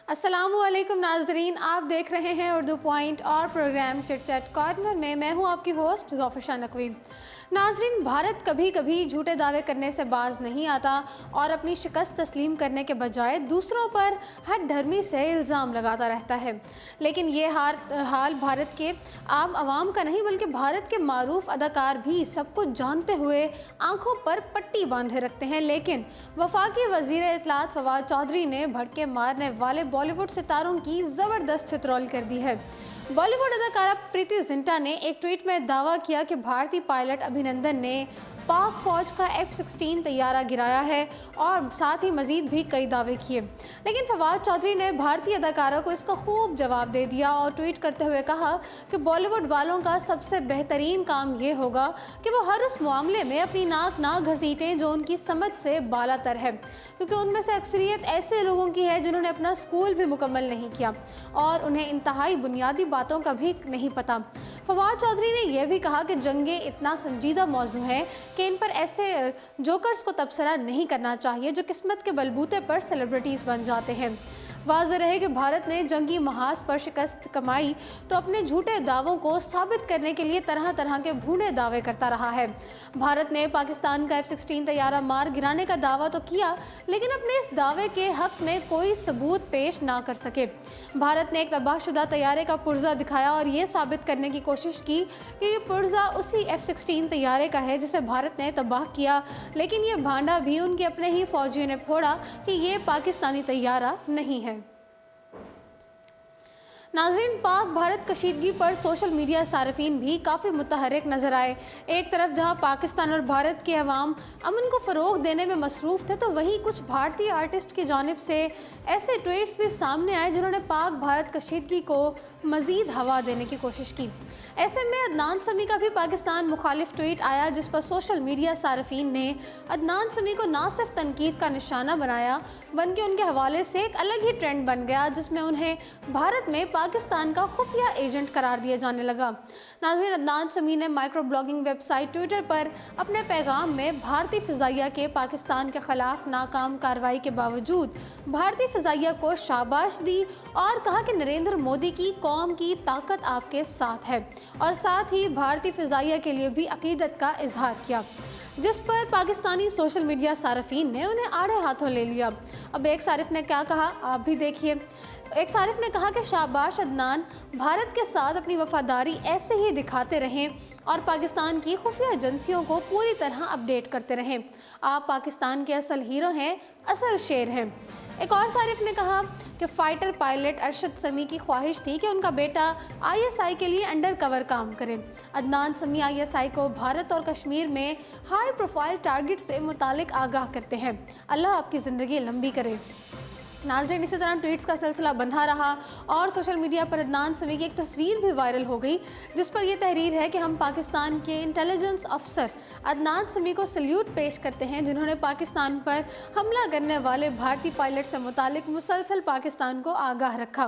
अस्सलामुअलैकुम नाजरीन, आप देख रहे हैं उर्दू पॉइंट और प्रोग्राम चिट चैट कॉर्नर में मैं हूं आपकी होस्ट ज़ोफ़िशा नकवी। नाजरीन, भारत कभी कभी झूठे दावे करने से बाज नहीं आता और अपनी शिकस्त तस्लीम करने के बजाय दूसरों पर हर धर्मी से इल्ज़ाम लगाता रहता है। लेकिन ये हाल भारत के आम आवाम का नहीं बल्कि भारत के मारूफ अदाकार भी सब कुछ जानते हुए आंखों पर पट्टी बांधे रखते हैं। लेकिन वफाकी वज़ीर इत्तलात फवाद चौधरी ने भड़के मारने वाले बॉलीवुड सितारों की ज़बरदस्त चित्रोल कर दी है। बॉलीवुड अदाकारा प्रीति जिंटा ने एक ट्वीट में दावा किया कि भारतीय पायलट अभिनंदन ने पाक फौज का F-16 तैयारा गिराया है और साथ ही मजीद भी कई दावे किए। लेकिन फवाद चौधरी ने भारतीय अदाकारा को इसका खूब जवाब दे दिया और ट्वीट करते हुए कहा कि बॉलीवुड वालों का सबसे बेहतरीन काम ये होगा कि वो हर उस मामले में अपनी नाक ना घसीटें जो उनकी समझ से बालातर है, क्योंकि उनमें से अक्सरियत ऐसे लोगों की है जिन्होंने अपना स्कूल भी मुकम्मल नहीं किया और उन्हें इंतहाई बुनियादी बातों का भी नहीं पता। फवाद चौधरी ने यह भी कहा कि जंगें इतना संजीदा मौजू है कि इन पर ऐसे जोकर्स को तबसरा नहीं करना चाहिए जो किस्मत के बलबूते पर सेलिब्रिटीज़ बन जाते हैं। वाज़ेह रहे कि भारत ने जंगी महाज पर शिकस्त कमाई तो अपने झूठे दावों को साबित करने के लिए तरह तरह के भूने दावे करता रहा है। भारत ने पाकिस्तान का F-16 तैयारा मार गिराने का दावा तो किया, लेकिन अपने इस दावे के हक में कोई सबूत पेश ना कर सके। भारत ने एक तबाहशुदा तैयारे का पुर्जा दिखाया और ये साबित करने की कोशिश की कि ये पुर्जा उसी F-16 तैयारे का है जिसे भारत ने तबाह किया, लेकिन ये भांडा भी उनके अपने ही फौजियों ने फोड़ा कि ये पाकिस्तानी तैयारा नहीं है। नाज़रीन, पाक भारत कशीदगी पर सोशल मीडिया सार्फिन भी काफ़ी मुतहर्रिक नज़र आए। एक तरफ जहां पाकिस्तान और भारत के अवाम अमन को फ़रोग देने में मसरूफ़ थे, तो वहीं कुछ भारतीय आर्टिस्ट की जानिब से ऐसे ट्वीट्स भी सामने आए जिन्होंने पाक भारत कशीदगी को मज़ीद हवा देने की कोशिश की। ऐसे में अदनान समी का भी पाकिस्तान मुखालिफ ट्वीट आया जिस पर सोशल मीडिया सार्फिन ने अदनान समी को ना सिर्फ तनकीद का निशाना बनाया बल्कि उनके हवाले से एक अलग ही ट्रेंड बन गया जिसमें उन्हें भारत में पाकिस्तान का खुफिया एजेंट करार दिया जाने लगा। नाज़रीन, अदनान समी ने माइक्रो ब्लॉगिंग वेबसाइट ट्विटर पर अपने पैगाम में भारतीय फ़िज़ाइया के पाकिस्तान के ख़िलाफ़ नाकाम कार्रवाई के बावजूद भारतीय फ़िज़ाइया को शाबाश दी और कहा कि नरेंद्र मोदी की कौम की ताकत आपके साथ है और साथ ही भारतीय फ़िज़ाइया के लिए भी अकीदत का इजहार किया, जिस पर पाकिस्तानी सोशल मीडिया सार्फिन ने उन्हें आड़े हाथों ले लिया। अब एक सारिफ ने क्या कहा, आप भी देखिए। एक सारिफ ने कहा कि शाबाश अदनान, भारत के साथ अपनी वफादारी ऐसे ही दिखाते रहें और पाकिस्तान की खुफिया एजेंसियों को पूरी तरह अपडेट करते रहें। आप पाकिस्तान के असल हीरो हैं, असल शेर हैं। एक और सारिफ ने कहा कि फाइटर पायलट अरशद समी की ख्वाहिश थी कि उनका बेटा ISI के लिए अंडर कवर काम करे। अदनान समी ISI को भारत और कश्मीर में हाई प्रोफाइल टारगेट से मुतालिक आगाह करते हैं। अल्लाह आपकी ज़िंदगी लंबी करे। नाज़रीन, इसी तरह ट्वीट्स का सिलसिला बंधा रहा और सोशल मीडिया पर अदनान समी की एक तस्वीर भी वायरल हो गई जिस पर यह तहरीर है कि हम पाकिस्तान के इंटेलिजेंस अफसर अदनान समी को सल्यूट पेश करते हैं जिन्होंने पाकिस्तान पर हमला करने वाले भारतीय पायलट से मुतालिक मुसलसल पाकिस्तान को आगाह रखा।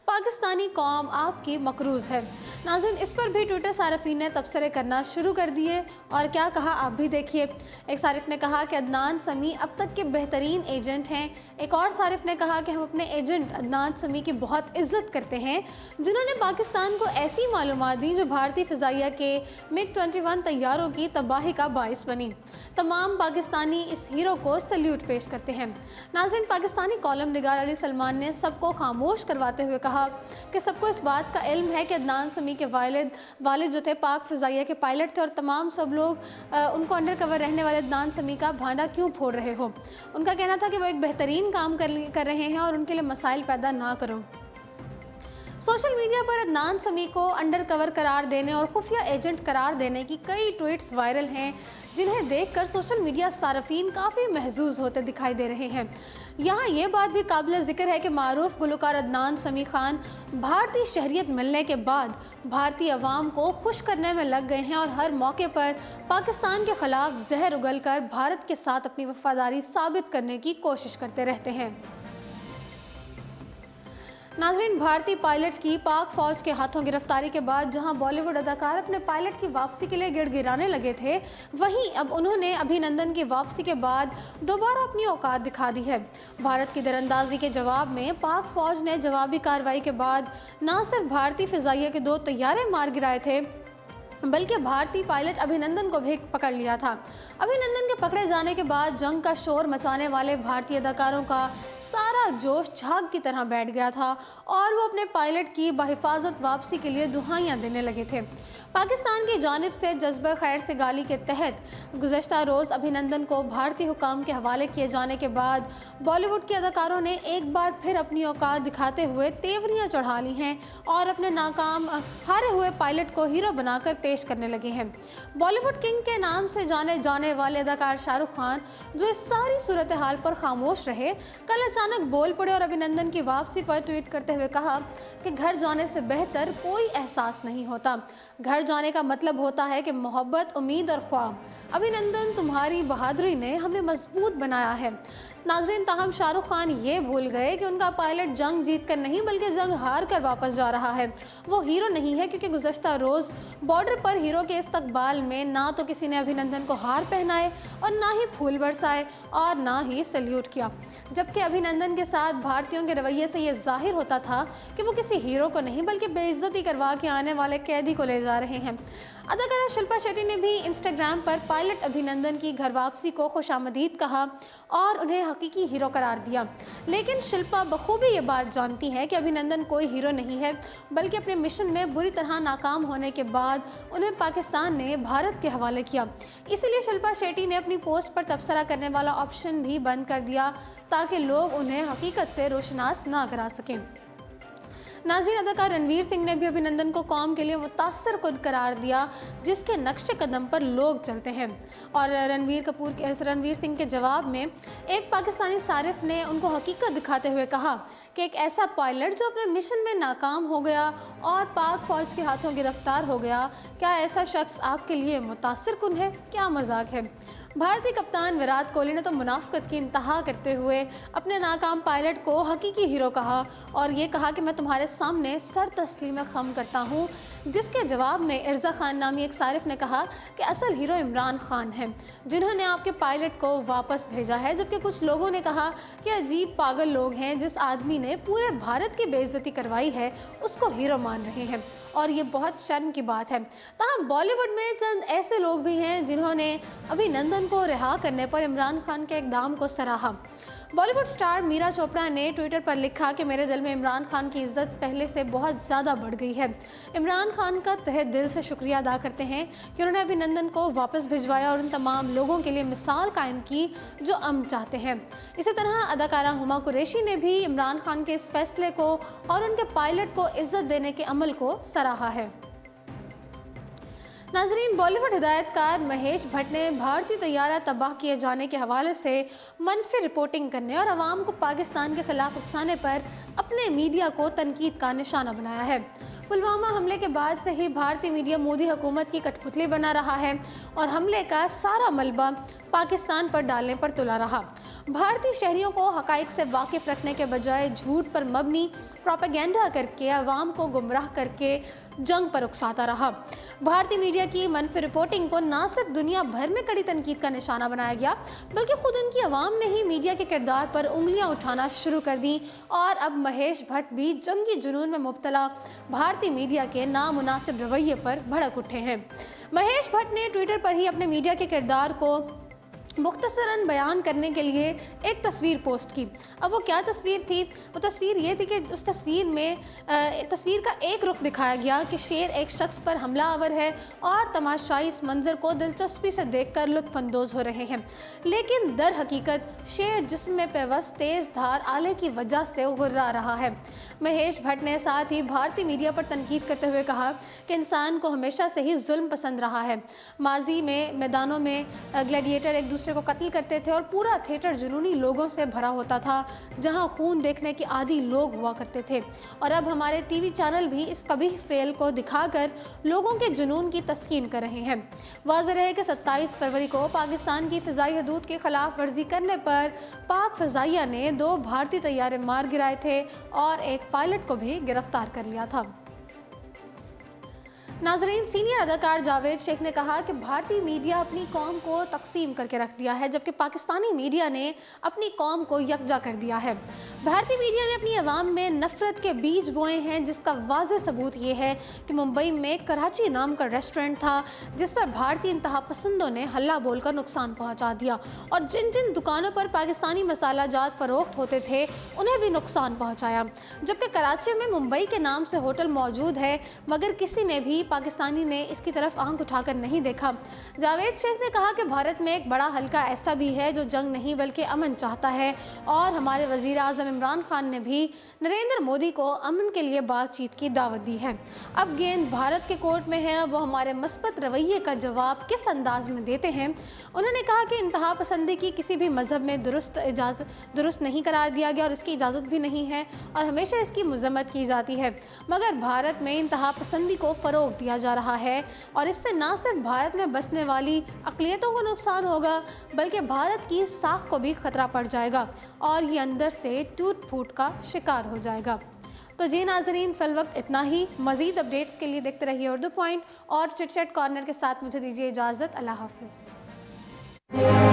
पाकिस्तानी कौम आपकी मकरूज़ है। नाज़रीन, इस पर भी ट्विटर सार्फिन ने तबसरे करना शुरू कर दिए और क्या कहा आप भी देखिए। एक सारिफ ने कहा कि अदनान समी अब तक के बेहतरीन एजेंट हैं। एक और सारिफ ने कहा कि हम अपने एजेंट अदनान समी की बहुत इज्जत करते हैं जिन्होंने पाकिस्तान को ऐसी मालूमात दी जो भारतीय फ़िज़ाइया के MiG-21 तैयारों की तबाही का बाइस बनी। तमाम पाकिस्तानी इस हीरो को सल्यूट पेश करते हैं। नाज़रीन, पाकिस्तानी कॉलम निगार अली सलमान ने सबको खामोश करवाते हुए कहा कि सबको इस बात का इल्म है कि अदनान समी के वालिद जो थे पाक फ़िज़ाइया के पायलट थे और तमाम सब लोग उनको अंडर कवर रहने वाले अदनान समी का भांडा क्यों फोड़ रहे हो। उनका कहना था कि वो एक बेहतरीन काम कर रहे हैं और उनके लिए मसाइल पैदा ना करो। सोशल मीडिया पर अदनान समी को अंडर कवर करार देने और खुफिया एजेंट करार देने की कई ट्वीट्स वायरल हैं जिन्हें देखकर सोशल मीडिया सार्फिन काफ़ी महजूज होते दिखाई दे रहे हैं। यहाँ ये बात भी काबिल ज़िक्र है कि मारूफ गुलकार अदनान समी खान भारतीय शहरियत मिलने के बाद भारतीय अवाम को खुश करने में लग गए हैं और हर मौके पर पाकिस्तान के ख़िलाफ़ जहर उगलकर भारत के साथ अपनी वफादारी साबित करने की कोशिश करते रहते हैं। नाजरीन, भारतीय पायलट की पाक फौज के हाथों गिरफ्तारी के बाद जहां बॉलीवुड अदाकार अपने पायलट की वापसी के लिए गिड़गिड़ाने लगे थे, वहीं अब उन्होंने अभिनंदन की वापसी के बाद दोबारा अपनी औकात दिखा दी है। भारत की दरअंदाजी के जवाब में पाक फौज ने जवाबी कार्रवाई के बाद न सिर्फ भारतीय फिजाइया के 2 तैयारे मार गिराए थे, बल्कि भारतीय पायलट अभिनंदन को भी पकड़ लिया था। अभिनंदन के पकड़े जाने के बाद जंग का शोर मचाने वाले भारतीय अदाकारों का सारा जोश झाग की तरह बैठ गया था और वो अपने पायलट की बहिफाजत वापसी के लिए दुहाइयां देने लगे थे। पाकिस्तान की जानिब से जज्बा खैर से गाली के तहत गुज़श्ता रोज़ अभिनंदन को भारतीय हुकाम के हवाले किए जाने के बाद बॉलीवुड के अदाकारों ने एक बार फिर अपनी औकात दिखाते हुए तेवरियां चढ़ा ली हैं और अपने नाकाम हारे हुए पायलट को हीरो बनाकर पेश करने लगे हैं। बॉलीवुड किंग के नाम से जाने जाने वाले अदाकार शाहरुख खान, जो इस सारी सूरत हाल पर खामोश रहे, कल अचानक बोल पड़े और अभिनंदन की वापसी पर ट्वीट करते हुए कहा कि घर जाने से बेहतर कोई एहसास नहीं होता। घर जाने का मतलब होता है कि मोहब्बत, उम्मीद और ख्वाब। अभिनंदन, तुम्हारी बहादुरी ने हमें मजबूत बनाया है। नाजरीन, ताहम शाहरुख खान ये भूल गए कि उनका पायलट जंग जीत कर नहीं बल्कि जंग हार कर वापस जा रहा है। वो हीरो नहीं है, क्योंकि गुज़श्ता रोज़ बॉर्डर पर हीरो के इस्तकबाल में ना तो किसी ने अभिनंदन को हार पहनाए और ना ही फूल बरसाए और ना ही सल्यूट किया। जबकि अभिनंदन के साथ भारतीयों के रवैये से ये जाहिर होता था कि वो किसी हीरो को नहीं बल्कि बेइज्जती करवा के आने वाले कैदी को ले जा रहे हैं। अदाकारा शिल्पा शेट्टी ने भी इंस्टाग्राम पर पायलट अभिनंदन की घर वापसी को खुशामदीद कहा और उन्हें हकीकी हीरो करार दिया। लेकिन शिल्पा बखूबी ये बात जानती है कि अभिनंदन कोई हीरो नहीं है, बल्कि अपने मिशन में बुरी तरह नाकाम होने के बाद उन्हें पाकिस्तान ने भारत के हवाले किया। इसीलिए शिल्पा शेट्टी ने अपनी पोस्ट पर तबसरा करने वाला ऑप्शन भी बंद कर दिया ताकि लोग उन्हें हकीकत से रोशनास ना करा सकें। नाज़रीन, अदाकार रणवीर सिंह ने भी अभिनंदन को कौम के लिए मुतासर कुन करार दिया, जिसके नक्शे कदम पर लोग चलते हैं। और रणवीर सिंह के जवाब में एक पाकिस्तानी सारिफ ने उनको हकीकत दिखाते हुए कहा कि एक ऐसा पायलट जो अपने मिशन में नाकाम हो गया और पाक फौज के हाथों गिरफ्तार हो गया, क्या ऐसा शख्स आपके लिए मुतासर कुन है? क्या मजाक है। भारतीय कप्तान विराट कोहली ने तो मुनाफिकत की इंतहा करते हुए अपने नाकाम पायलट को हकीकी हीरो कहा और ये कहा कि मैं तुम्हारे सामने सर तस्लीम खम करता हूँ, जिसके जवाब में इर्जा खान नामी एक सारिफ ने कहा कि असल हीरो इमरान खान हैं, जिन्होंने आपके पायलट को वापस भेजा है। जबकि कुछ लोगों ने कहा कि अजीब पागल लोग हैं, जिस आदमी ने पूरे भारत की बेइज्जती करवाई है उसको हीरो मान रहे हैं और ये बहुत शर्म की बात है। ताहम बॉलीवुड में चंद ऐसे लोग भी हैं जिन्होंने अभिनंदन को रिहा करने पर इमरान खान के इक़दाम को सराहा। बॉलीवुड स्टार मीरा चोपड़ा ने ट्विटर पर लिखा कि मेरे दिल में इमरान खान की इज्जत पहले से बहुत ज़्यादा बढ़ गई है। इमरान खान का तहे दिल से शुक्रिया अदा करते हैं कि उन्होंने अभिनंदन को वापस भिजवाया और उन तमाम लोगों के लिए मिसाल कायम की जो अमन चाहते हैं। इसी तरह अदाकारा हुमा कुरैशी ने भी इमरान खान के इस फैसले को और उनके पायलट को इज्जत देने के अमल को सराहा है। नाजरीन, बॉलीवुड हिदायतकार महेश भट्ट ने भारतीय तैयारा तबाह किए जाने के हवाले से मनफी रिपोर्टिंग करने और आवाम को पाकिस्तान के खिलाफ उकसाने पर अपने मीडिया को तनकीद का निशाना बनाया है। पुलवामा हमले के बाद से ही भारतीय मीडिया मोदी हुकूमत की कठपुतली बना रहा है और हमले का सारा मलबा पाकिस्तान पर डालने पर तुला रहा। भारतीय शहरियों को हकाइक से वाकिफ रखने के बजाय झूठ पर मबनी प्रोपेगेंडा करके अवाम को गुमराह करके जंग पर उकसाता रहा। भारतीय मीडिया की मनफी रिपोर्टिंग को न सिर्फ दुनिया भर में कड़ी तनकीद का निशाना बनाया गया, बल्कि खुद उनकी आवाम ने ही मीडिया के किरदार पर उंगलियां उठाना शुरू कर दी और अब महेश भट्ट भी जंगी जुनून में मुब्तला भारतीय मीडिया के नामुनासिब रवैये पर भड़क उठे हैं। महेश भट्ट ने ट्विटर पर ही अपने मीडिया के किरदार को मुख्तसरन बयान करने के लिए एक तस्वीर पोस्ट की। अब वो क्या तस्वीर थी? वो तस्वीर ये थी कि उस तस्वीर में तस्वीर का एक रुख दिखाया गया कि शेर एक शख्स पर हमला आवर है और तमाशाई इस मंजर को दिलचस्पी से देखकर लुत्फानंदोज हो रहे हैं, लेकिन दर हकीकत शेर जिस्म में पेवस्त तेज़ धार आले की वजह से गुर्रा रहा है। महेश भट्ट ने साथ ही भारतीय मीडिया पर तनकीद करते हुए कहा कि इंसान को हमेशा से ही जुल्म पसंद रहा है। माजी में मैदानों में ग्लैडिएटर एक दूसरे को कत्ल करते थे और पूरा थिएटर जुनूनी लोगों से भरा होता था, जहां खून देखने के आदी लोग हुआ करते थे। और अब हमारे टीवी चैनल भी इस कबीह फेल को दिखाकर लोगों के जुनून की तस्कीन कर रहे हैं। वाज़ेह है कि 27 फरवरी को पाकिस्तान की फ़िज़ाई हदूद की खिलाफ वर्जी करने पर पाक फ़िज़ाइया ने 2 भारतीय तैयारे मार गिराए थे और एक पायलट को भी गिरफ्तार कर लिया था। नाज़रीन, सीनियर अदाकार जावेद शेख ने कहा कि भारतीय मीडिया अपनी कौम को तकसीम करके रख दिया है, जबकि पाकिस्तानी मीडिया ने अपनी कौम को यकजा कर दिया है। भारतीय मीडिया ने अपनी आवाम में नफरत के बीज बोए हैं, जिसका वाज़ेह सबूत ये है कि मुंबई में कराची नाम का रेस्टोरेंट था, जिस पर भारतीय इंतहा पसंदों ने हल्ला बोलकर नुकसान पहुँचा दिया और जिन जिन दुकानों पर पाकिस्तानी मसाला जात फ़रोख्त होते थे उन्हें भी नुकसान पहुँचाया। जबकि कराची में मुंबई के नाम से होटल मौजूद है, मगर किसी ने भी पाकिस्तानी ने इसकी तरफ आंख उठाकर नहीं देखा। जावेद शेख ने कहा कि भारत में एक बड़ा हल्का ऐसा भी है जो जंग नहीं बल्कि अमन चाहता है और हमारे वज़ीर आज़म इमरान खान ने भी नरेंद्र मोदी को अमन के लिए बातचीत की दावत दी है। अब गेंद भारत के कोर्ट में है, वो हमारे मस्बत रवैये का जवाब किस अंदाज में देते हैं। उन्होंने कहा कि इंतहा पसंदी की किसी भी मजहब में दुरुस्त नहीं करार दिया गया और इसकी इजाज़त भी नहीं है और हमेशा इसकी मजम्मत की जाती है, मगर भारत में इंतहा पसंदी को फ़रोग़ दिया जा रहा है और इससे न सिर्फ भारत में बसने वाली अक़लियतों को नुकसान होगा बल्कि भारत की साख को भी खतरा पड़ जाएगा और ये अंदर से टूट फूट का शिकार हो जाएगा। तो जी नाज़रीन, फिल वक्त इतना ही। मज़ीद अपडेट्स के लिए देखते रहिए उर्दू पॉइंट और चिट चैट कॉर्नर के साथ मुझे दीजिए इजाज़त। अल्लाह हाफ़िज़।